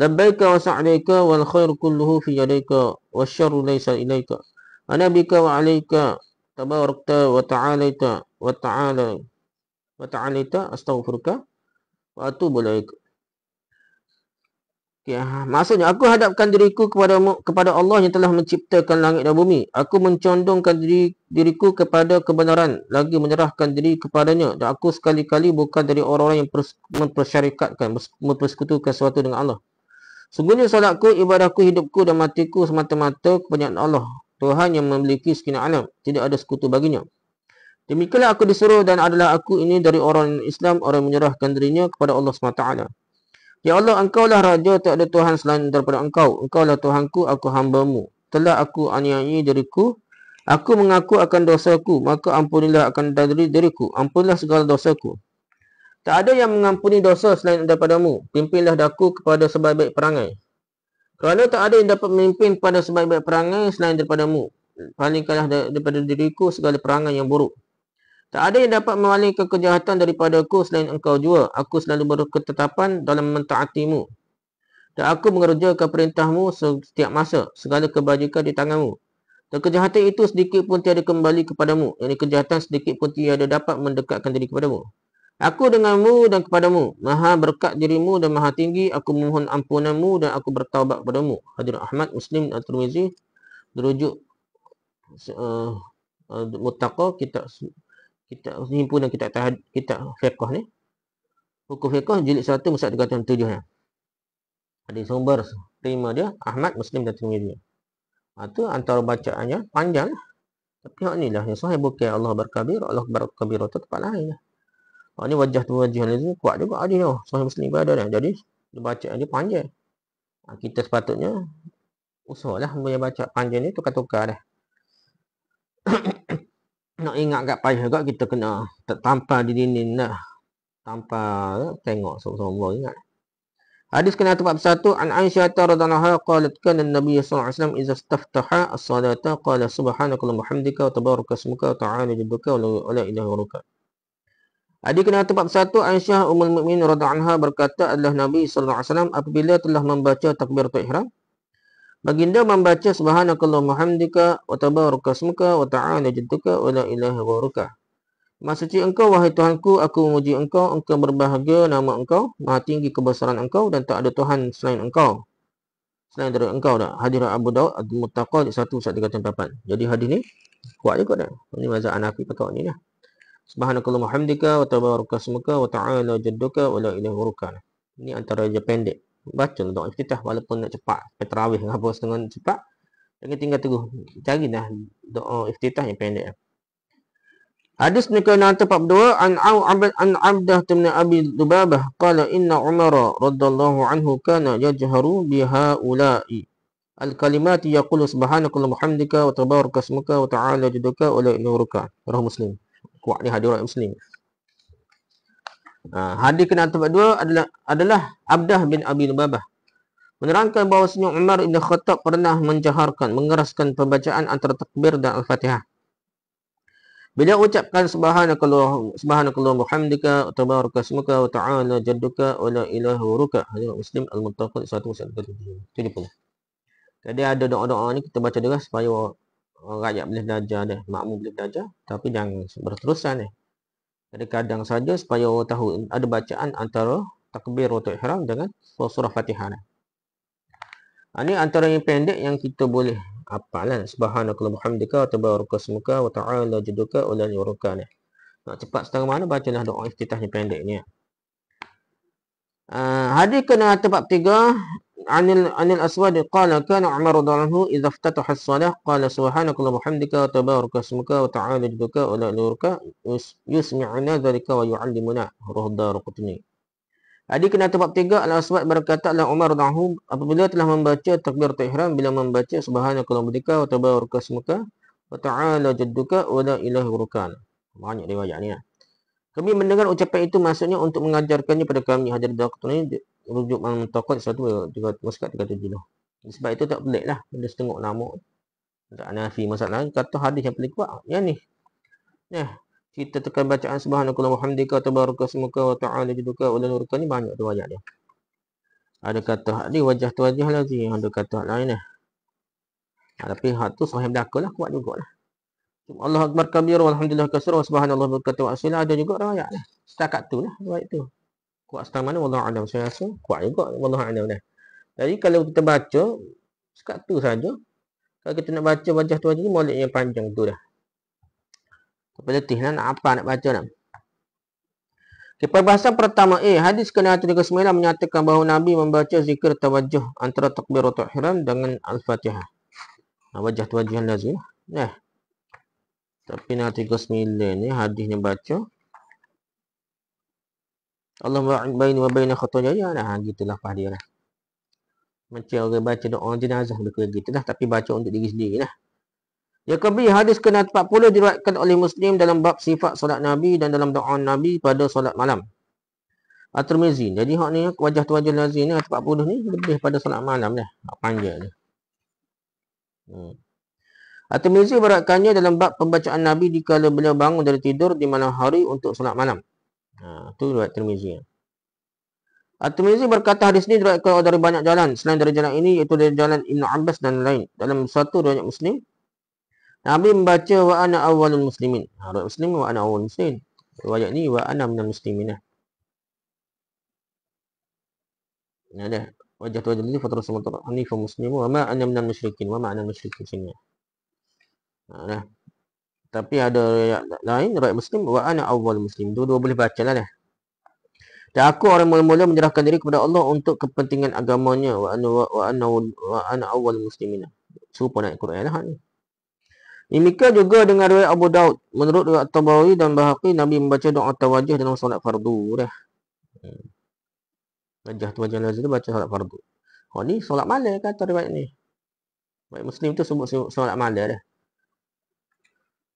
labbaika wa sa'daika wal khairu kulluhu fi yadayka wasyarru laysa ilayka ana bika wa 'alayka tabarakta wa ta'alaita astaghfiruka wa atubu ilaik. Maksudnya aku hadapkan diriku kepada Allah yang telah menciptakan langit dan bumi. Aku mencondongkan diriku kepada kebenaran, lagi menyerahkan diri kepadanya, dan aku sekali-kali bukan dari orang-orang yang mempersyarikatkan, mempersekutukan sesuatu dengan Allah. Sungguhnya salatku, ibadahku, hidupku dan matiku semata-mata kepunyaan Allah, Tuhan yang memiliki sekian alam, tidak ada sekutu baginya. Demikianlah aku disuruh dan adalah aku ini dari orang Islam, orang yang menyerahkan dirinya kepada Allah SWT. Ya Allah, engkaulah Raja, tak ada Tuhan selain daripada engkau. Engkaulah Tuhanku, aku hambamu. Telah aku aniayai diriku. Aku mengaku akan dosaku, maka ampunilah akan diriku. Ampunilah segala dosaku. Tak ada yang mengampuni dosa selain daripadamu. Pimpinlah daku kepada sebaik-baik perangai. Kerana tak ada yang dapat memimpin pada sebaik-baik perangai selain daripadamu. Palingkanlah daripada diriku segala perangai yang buruk. Tak ada yang dapat memalingkan kejahatan daripadaku selain engkau jua. Aku selalu berketetapan dalam mentaatimu. Dan aku mengerjakan perintahmu setiap masa. Segala kebajikan di tanganmu. Dan kejahatan itu sedikit pun tiada kembali kepadamu. Yang kejahatan sedikit pun tiada dapat mendekatkan diri kepadamu. Aku denganmu dan kepadamu, maha berkat dirimu dan maha tinggi, aku memohon ampunanmu dan aku bertaubat kepadamu. Hadirat Ahmad, Muslim dan Tirmizi, merujuk Muttaqa, kitab himpunan kitab fiqh ni. Hukum fiqh jilid 1 Musnad 367 ni. Ada sumber terima dia Ahmad, Muslim dan Tirmizi. Itu antara bacaannya panjang. Tapi hak ni lah yang sahih, bukan Allah berkabir, Allah berkabir itu tempat lain lah. Ini wajah tu wajah ni kuat juga hadis tu. Sahih Muslim pun ada dah. Jadi bacaan dia panjang. Kita sepatutnya usahalah baca panjang ni tukar-tukar dah. Nak ingat kat payah juga kita kena tampal di dinding dah. Tampal tengok sama-sama ingat. Hadis kena 41 an Aisyah radhiyallahu anha qalat kana an-nabiy sallallahu alaihi wasallam idza istaftaha as-salata qala subhanakallahumma hamdika wa tabaraka ismuka wa ta'ala jadduka wa la ilaha ghairaka. Hadis kena 41 Aisyah ummul mukminin radhiyallahu anha berkata adalah Nabi sallallahu alaihi wasallam apabila telah membaca takbiratul ihram baginda membaca subhanakallahumma hamdika wa tabaraka ismuka wa ta'ala jadduka wa la ilaha ghairaka. Maha suci engkau, wahai Tuhanku, aku memuji engkau, engkau berbahagia nama engkau, maha tinggi kebesaran engkau dan tak ada Tuhan selain engkau. Selain dari engkau dah. Hadis Abu Daud Al-Muttaqal 1:348. Jadi hadis ni kuat juga dah. Ini mazhab Hanafi pakai ni dah. Subhanakallahumma hamdika wa tabaraka ismuka wa ta'ala jadduka wa la ilaha ghairuka. Ini antara je pendek. Baca doa iftitah walaupun nak cepat. Tarawih apa setengah cepat. Jangan tinggal tunggu. Cari dah doa iftitah yang pendek. Hadis ni kena 42 an Abdah bin Abi Lubabah qala inna Umar radhiyallahu anhu kana yajharu biha ulai al-kalimati yaqulu subhanakallahumma hamdika wa tabaraka ismuka wa ta'ala jadduka wa la ilaha ghairaka. Sahih Muslim. Kuat ni hadis riwayat Muslim. Hadis kena 42 adalah Abdah bin Abi Lubabah menerangkan bahawasanya Umar bin Khattab pernah menjaharkan mengeraskan pembacaan antara takbir dan al-Fatihah. Bila ucapkan subhanakallahumma hamdika wa tabaraka ismuka wa ta'ala jadduka wa la ilaha ghairaka. Hadis Muslim Al-Muttafaq 170. Jadi ada doa-doa ni kita baca deras supaya rakyat boleh belajar dah, makmum boleh belajar, tapi jangan berterusan dah. Kadang-kadang saja supaya orang tahu ada bacaan antara takbir wa ihram dengan surah Fatihah dah. Ini antara yang pendek yang kita boleh apalah. Subhanakallahumma hamdika wa tabaraka ismuka wa ta'ala jadduka wa la ilaha ghairaka. Nak cepat setengah mana bacalah doa iftitah yang pendek ni. Hadis kena 43 anil Aswad qala kana Umar radhiyallahu anhu idza iftataha as-salah qala subhanakallahumma hamdika wa tabaraka ismuka wa ta'ala jadduka wa la ilaha ghairaka yusmi'una dzalika wa yu'allimuna. Rawahu Daraqutni. Hadis kena 43 Al-Aswad berkata adalah Umar radhiyallahu anhu apabila telah membaca takbiratul ihram bila membaca subhanakallahumma wa tabaraka ismuka wa ta'ala jadduka wa la ilaha ghairaka. Banyak riwayat ni. Kami mendengar ucapan itu maksudnya untuk mengajarkannya pada kami. Hadis Daraqutni rujuk Al-Muttaqal 1:370. Sebab itu tak pelik lah ada setengah nama tak Hanafi masalah kata hadis yang paling kuat yang ni. Kita tekan bacaan subhanakallahumma hamdika wa tabaraka ismuka wa ta'ala jadduka wa la ilaha ghairaka ni banyak riwayat dia. Ada kata hadis wajah tu wajah lazim, ada kata lain dah. Tapi hak tu sahih belaka lah, kuat jugalah. Allahu akbar kabir walhamdulillah katsira wa subhanallah berkata wa asila ada juga riwayat dah. Setakat tu lah riwayat tu. Kuat setengah mana wallahu a'lam, saya rasa kuat juga wallahu a'lam dah. Jadi kalau kita baca sekat tu saja. Kalau kita nak baca wajah tu wajah ni molek yang panjang tu dah. Tapi letih lah nak apa nak baca nak. Okay, perbahasan pertama hadis kena 39 menyatakan bahawa Nabi membaca zikir tawajjuh antara takbiratul ihram dengan al-Fatihah. Wajah tu wajah lazim. Tapi nak 39 ni hadis ni baca Allah ba'id baini wa baina khataaya. Gitulah faham dia lah. Macam orang baca doa jenazah lebih gitu lah, tapi baca untuk diri sendiri lah. Yang kedua, hadis kena 40 diriwayatkan oleh Muslim dalam bab sifat solat Nabi dan dalam doa Nabi pada solat malam. At-Tirmizi. Jadi hak ni wajah tu wajah lazim ni 40 ni lebih pada solat malam dah. Panjang ni. At-Tirmizi beratkannya dalam bab pembacaan Nabi dikala beliau bangun dari tidur di malam hari untuk solat malam. Tu riwayat Tirmizi. At-Tirmizi berkata hadis ni diriwayatkan dari banyak jalan selain dari jalan ini, iaitu dari jalan Ibn Abbas dan lain. Dalam satu riwayat Muslim Nabi membaca wa ana awwalul muslimin. Riwayat Muslim wa ana awwalul muslimin. Riwayat ni wa ana minal muslimin. Dah. Wajah tu wajah ni fatrus samata hanifah muslim wa ma ana minal musyrikin. Wa ma ana musyrikin sini. Dah. Tapi ada riwayat lain riwayat Muslim wa ana awwalul muslimin. Dua-dua boleh bacalah dah. Dan aku orang mula-mula menyerahkan diri kepada Allah untuk kepentingan agamanya wa ana awwalul muslimin. Serupa ayat Quran lah ni. Demikian juga dengan riwayat Abu Daud. Menurut riwayat Tabawi dan Bahaqi, Nabi membaca doa tawajjuh dalam solat fardu dah. Wajah tu wajah lazim baca solat fardu. Oh ni solat malam kata riwayat ni. Riwayat Muslim tu sebut solat malam dah.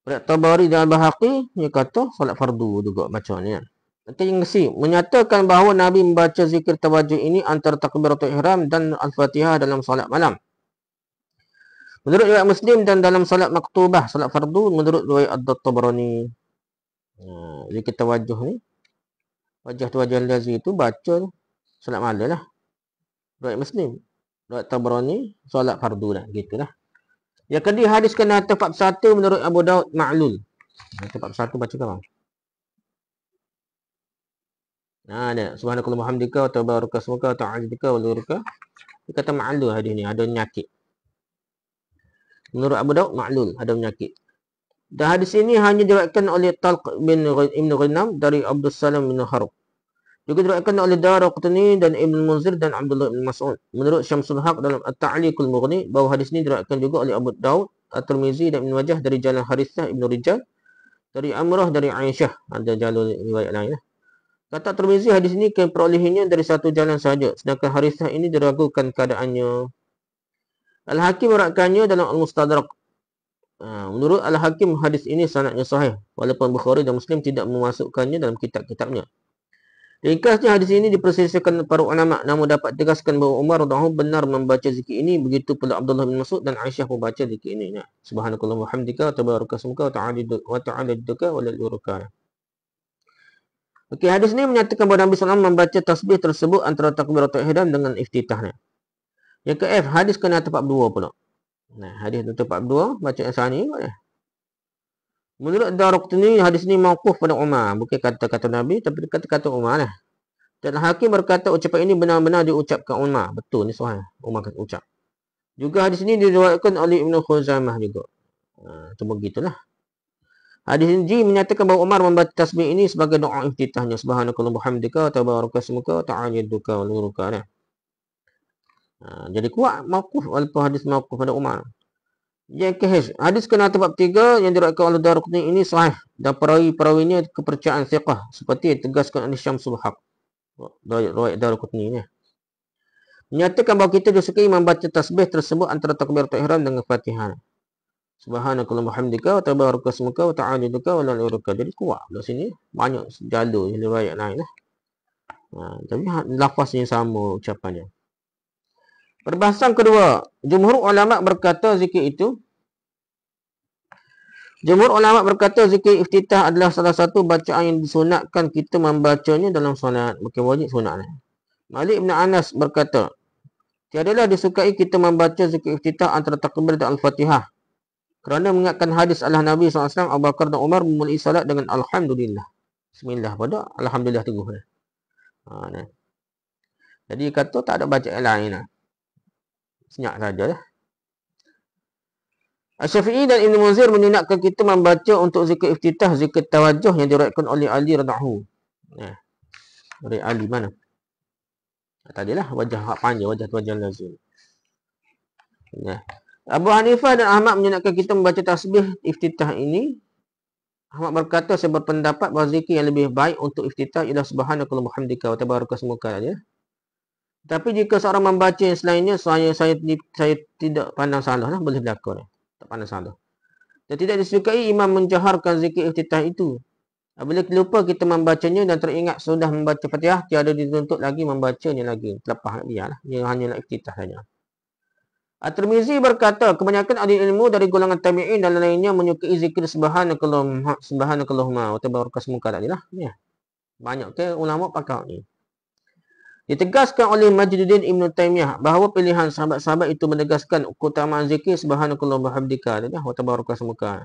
Riwayat Tabari dan Al-Bahaqi dia kata solat fardu juga bacanya. Nanti yang mesti menyatakan bahawa Nabi membaca zikir tawajuh ini antara takbiratul ihram dan al-Fatihah dalam solat malam. Menurut riwayat Muslim dan dalam solat maktubah, solat fardu menurut riwayat Ad-Tabrani. Zikir tawajuh ni wajah tu wajah lazi itu baca solat malam lah. Riwayat Muslim. Riwayat Tabrani solat fardu lah gitulah. Yang kedua hadis kena 41 menurut Abu Daud ma'lul. 41 baca kan? Ada subhanakallahumma hamdika wa tabaraka ismuka wa ta'ala wa luruka. Dia kata ma'lul hadis ni ada penyakit. Menurut Abu Daud ma'lul ada penyakit. Dan hadis ini hanya diriwayatkan oleh Talq bin Ibn Ghinam dari Abdul Salam bin Harb. Juga diriwayatkan oleh Daraqutni dan Ibn Munzir dan Abdullah bin Mas'ud. Menurut Syamsul Haq dalam At-Ta'liqul Mughni bahawa hadis ini diriwayatkan juga oleh Abu Daud, At-Tirmizi dan Ibn Majah dari jalan Harithah Ibn Rijal, dari Amrah dari Aisyah, ada jalur riwayat lain. Kata Tirmizi hadis ini perolehannya dari satu jalan saja, sedangkan Harithah ini diragukan keadaannya. Al-Hakim merakannya dalam Al-Mustadrak. Menurut Al-Hakim hadis ini sanadnya sahih, walaupun Bukhari dan Muslim tidak memasukkannya dalam kitab-kitabnya. Ringkasnya hadis ini diperselisihkan para ulama, namun dapat tegaskan bahawa Umar radhiyallahu benar membaca zikir ini, begitu pula Abdullah bin Mas'ud dan Aisyah membaca zikir ini. Subhanakallahumma hamdika wa tabaraka ismuka wa ta'ala jadduka wa la ilaha. Okey, hadis ini menyatakan bahawa Nabi SAW membaca tasbih tersebut antara takbiratul ihram dengan iftitahnya. Yang ke F, hadis kena 42 pula. Hadis 42 baca yang sani juga. Menurut Daraqutni hadis ini mauquf pada Umar, bukan kata-kata Nabi tapi kata-kata Umar lah. Dan Hakim berkata ucapan ini benar-benar diucapkan Umar. Betul ni sahih. Umar kata ucap. Juga hadis ini diriwayatkan oleh Ibnu Khuzaimah juga. Tu begitulah. Hadis ini menyatakan bahawa Umar membaca tasbih ini sebagai doa iftitahnya. Subhanakallahumma hamdika wa tabaraka ismuka wa ta'ala jadduka wa luruka. Jadi kuat mauquf walaupun hadis mauquf pada Umar. Yang ke hadis kena bab 3 yang diriwayatkan oleh Daraqutni ini sahih dan perawi-perawinya kepercayaan thiqah seperti ditegaskan oleh Syamsul Haq. Riwayat Daraqutni ni menyatakan bahawa kita disukai membaca tasbih tersebut antara takbiratul ihram dengan Fatihah. Subhanakallahumma hamdika wa tabaraka ismuka wa ta'ala jadduka wa la ilaha illa anta. Jadi kuat di sini banyak jalur riwayat lain lah. Tapi lafaznya sama ucapannya. Perbahasan kedua, jumhur ulama berkata zikir iftitah adalah salah satu bacaan yang disunatkan kita membacanya dalam solat, bukan wajib sunat. Malik bin Anas berkata, tiadalah disukai kita membaca zikir iftitah antara takbir dan al-Fatihah kerana mengingatkan hadis Allah Nabi SAW, Abu Bakar dan Umar memulai salat dengan alhamdulillah. Bismillah pada alhamdulillah teguh. Jadi kata tak ada bacaan lain lah. Senyap sajalah. Asy-Syafi'i dan Ibn Munzir menyunatkan kita membaca untuk zikir iftitah, zikir tawajuh yang diriwayatkan oleh Ali radhiyallahu. Dari Ali mana? Tadilah wajah hak panjang, wajah lazim. Abu Hanifah dan Ahmad menyunatkan kita membaca tasbih iftitah ini. Ahmad berkata saya berpendapat bahawa zikir yang lebih baik untuk iftitah ialah subhanakallahumma hamdika wa tabaraka ismuka saja. Tapi jika seorang membaca yang selainnya, saya tidak pandang salah lah, boleh berlaku. Tak pandang salah. Dan tidak disukai imam menjaharkan zikir iftitah itu. Apabila lupa kita membacanya dan teringat sudah membaca Fatihah, tiada dituntut lagi membacanya lagi. Lepas dia lah. Dia hanyalah iftitah saja. At-Tirmizi berkata, kebanyakan ahli ilmu dari golongan tabi'in dan lainnya menyukai zikir subhanakallahumma wa tabaraka ismuka tadi lah. Banyak ke ulama pakai ni. Ditegaskan oleh Majduddin Ibn Taymiyah bahawa pilihan sahabat-sahabat itu menegaskan keutamaan zikir subhanakallahumma hamdika wa tabaraka ismuka.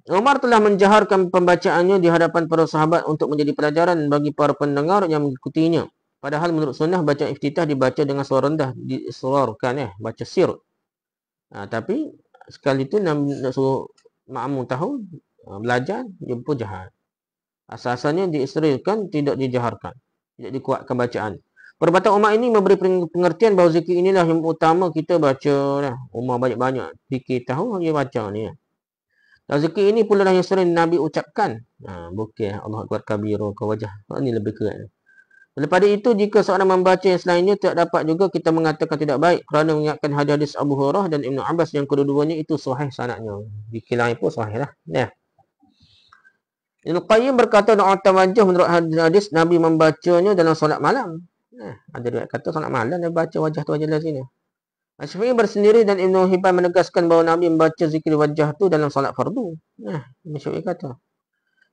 Umar telah menjaharkan pembacaannya di hadapan para sahabat untuk menjadi pelajaran bagi para pendengar yang mengikutinya. Padahal menurut sunnah bacaan iftitah dibaca dengan suara rendah, diisrarkan baca sir. Tapi sekali itu nak suruh makmum tahu belajar dia pun jahat. Asal-asalnya diisrarkan, tidak dijaharkan. Tidak dikuatkan bacaan. Perbuatan Umar ini memberi pengertian bahawa zikir inilah yang utama kita baca lah. Umar banyak-banyak fikir tahu dia baca ni. Dan zikir ini pula yang sering Nabi ucapkan. Bukan Allah Akbar kabiru ke wajah. Ini lebih keren. Daripada itu, jika seorang membaca yang selainnya tidak dapat juga kita mengatakan tidak baik kerana mengingatkan hadis Abu Hurairah dan Ibnu Abbas yang kedua-duanya itu sahih sanadnya. Dikilai pun sahih lah. Ya. Ibnu Qayyim berkata doa tawajjuh menurut hadis Nabi membacanya dalam solat malam. Ada riwayat kata solat malam dia baca wajah tu wajah sini. Asy-Syafi'i bersendiri dan Ibnu Hibban menegaskan bahawa Nabi membaca zikir wajah tu dalam solat fardu. Ibnu Syafi'i kata.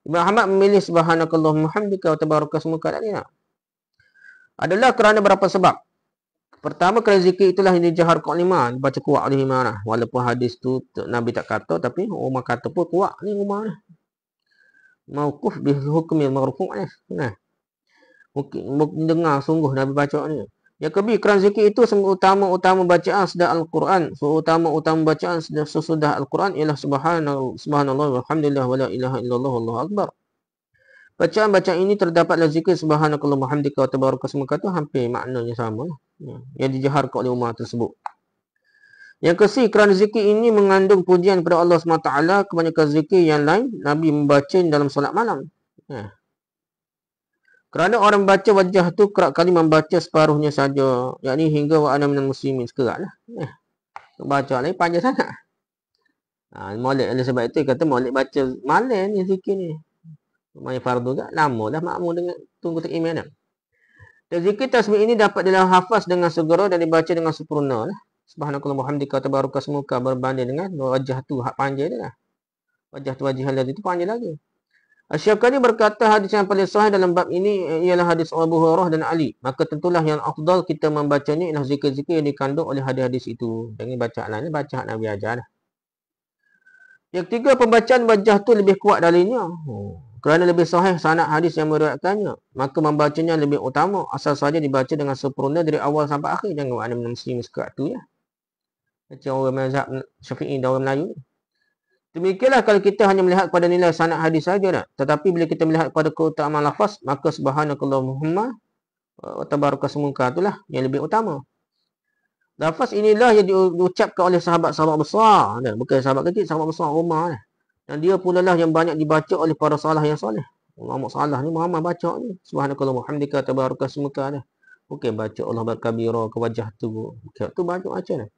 Ibnu Ahmad memilih subhanakallahumma hamdika wa tabaraka ismuka adalah kerana berapa sebab. Pertama, kerana zikir itulah yang dijahar qa'lima, dibaca kuat oleh imam. Walaupun hadis tu Nabi tak kata, tapi orang kata pun kuat ni rumah ni. Mauquf bi hukmi marfu' ni. Mungkin dengar sungguh Nabi baca ni. Yang kedua, kerana zikir itu utama bacaan sesudah Al-Quran. Utama bacaan sesudah Al-Quran ialah subhanallah walhamdulillah wa la ilaha illallah wallahu akbar. Bacaan-bacaan ini terdapatlah zikir subhanakallah hamdika wa tabaraka ismuka tu hampir maknanya sama yang dijaharkan oleh umat tersebut. Yang ketiga, kerana zikir ini mengandung pujian kepada Allah SWT, kebanyakan zikir yang lain Nabi membaca dalam solat malam. Kerana orang baca wajah tu kerap kali membaca separuhnya saja, yakni hingga wa ana minal muslimin sekeratlah. Baca lagi panjang sangat. Maulid oleh sebab itu kata maulid baca malam ni zikir ni. Main fardu juga lama dah makmum dengan tunggu takliman dah. Dan zikir tasbih ini dapat dilahafaz dengan segera dan dibaca dengan sempurna lah. Subhanakallah hamdika tabaraka ismuka berbanding dengan wajah tu hak panjang dia lah. Wajah tu wajah lagi tu panjang lagi. Asy-Syafi'i berkata hadis yang paling sahih dalam bab ini ialah hadis Abu Hurairah dan Ali. Maka tentulah yang afdal kita membacanya ialah zikir-zikir yang dikandung oleh hadis-hadis itu. Jangan baca lain, baca hak Nabi ajar lah. Yang ketiga, pembacaan wajah tu lebih kuat dalilnya. Kerana lebih sahih sanad hadis yang meriwayatkannya, maka membacanya lebih utama. Asal saja dibaca dengan sempurna dari awal sampai akhir. Jangan buat mana muslim sekat tu ya. Macam orang mazhab Syafi'i dan orang Melayu. Demikianlah kalau kita hanya melihat pada nilai sanad hadis saja dah. Tetapi bila kita melihat pada keutamaan lafaz, maka subhanakallahumma wa tabaraka ismuka itulah yang lebih utama. Lafaz inilah yang diucapkan oleh sahabat-sahabat besar. Bukan sahabat kecil, sahabat besar Umar. Dan dia pula lah yang banyak dibaca oleh para salah yang soleh. Muhammad salah ni Muhammad baca ni. Subhanakallah muhamdika tabaraka ismuka dah. Bukan baca Allah berkabira ke wajah tu. Bukan tu baca macam ni.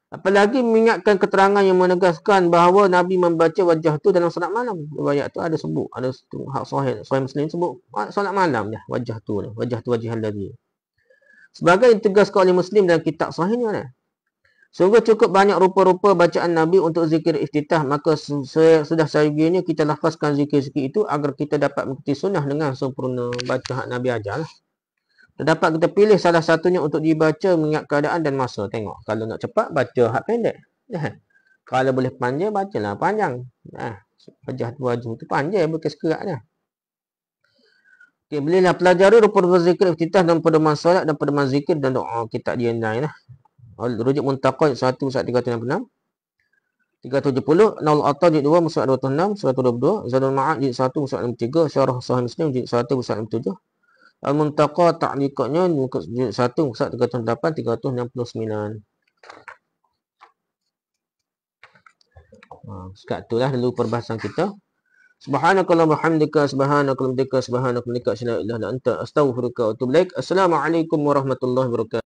Apalagi mengingatkan keterangan yang menegaskan bahawa Nabi membaca wajah tu dalam solat malam. Riwayat tu ada sebut. Ada hak sahih Muslim sebut solat malam dah. Wajah tu wajah lagi. Sebagai yang ditegaskan oleh Muslim dalam kitab sahihnya dah. Sungguh cukup banyak rupa-rupa bacaan Nabi untuk zikir iftitah. Maka sudah seyogianya kita lafazkan zikir-zikir itu agar kita dapat mengikuti sunnah dengan sempurna. Baca hak Nabi ajar lah. Dapat kita pilih salah satunya untuk dibaca mengingat keadaan dan masa. Tengok. Kalau nak cepat, baca hak pendek. Kalau boleh panjang, bacalah panjang. Wajah tu panjang, bukan sekeratnya. Okay, bolehlah pelajari rupa-rupa zikir iftitah dan pedoman solat dan pedoman zikir dan doa kitab dia lain lah. Rujuk Muntaqah 1 surat 366, 370, Naul Atta jilid 2 surat 26, surat 22, Zadul Ma'ad jilid 1 surat 63, Syarah Sahih Muslim jilid 1 surat 67, Al-Muntaqah ta'liqatnya jilid 1 surat 308, 369. Sekat itulah dulu perbahasan kita. Subhanakallah bihamdika subhanakallah bihamdika subhanakallah asyhadu an la ilaha illa anta astaghfiruka wa atubu ilaik. Assalamualaikum warahmatullahi wabarakatuh.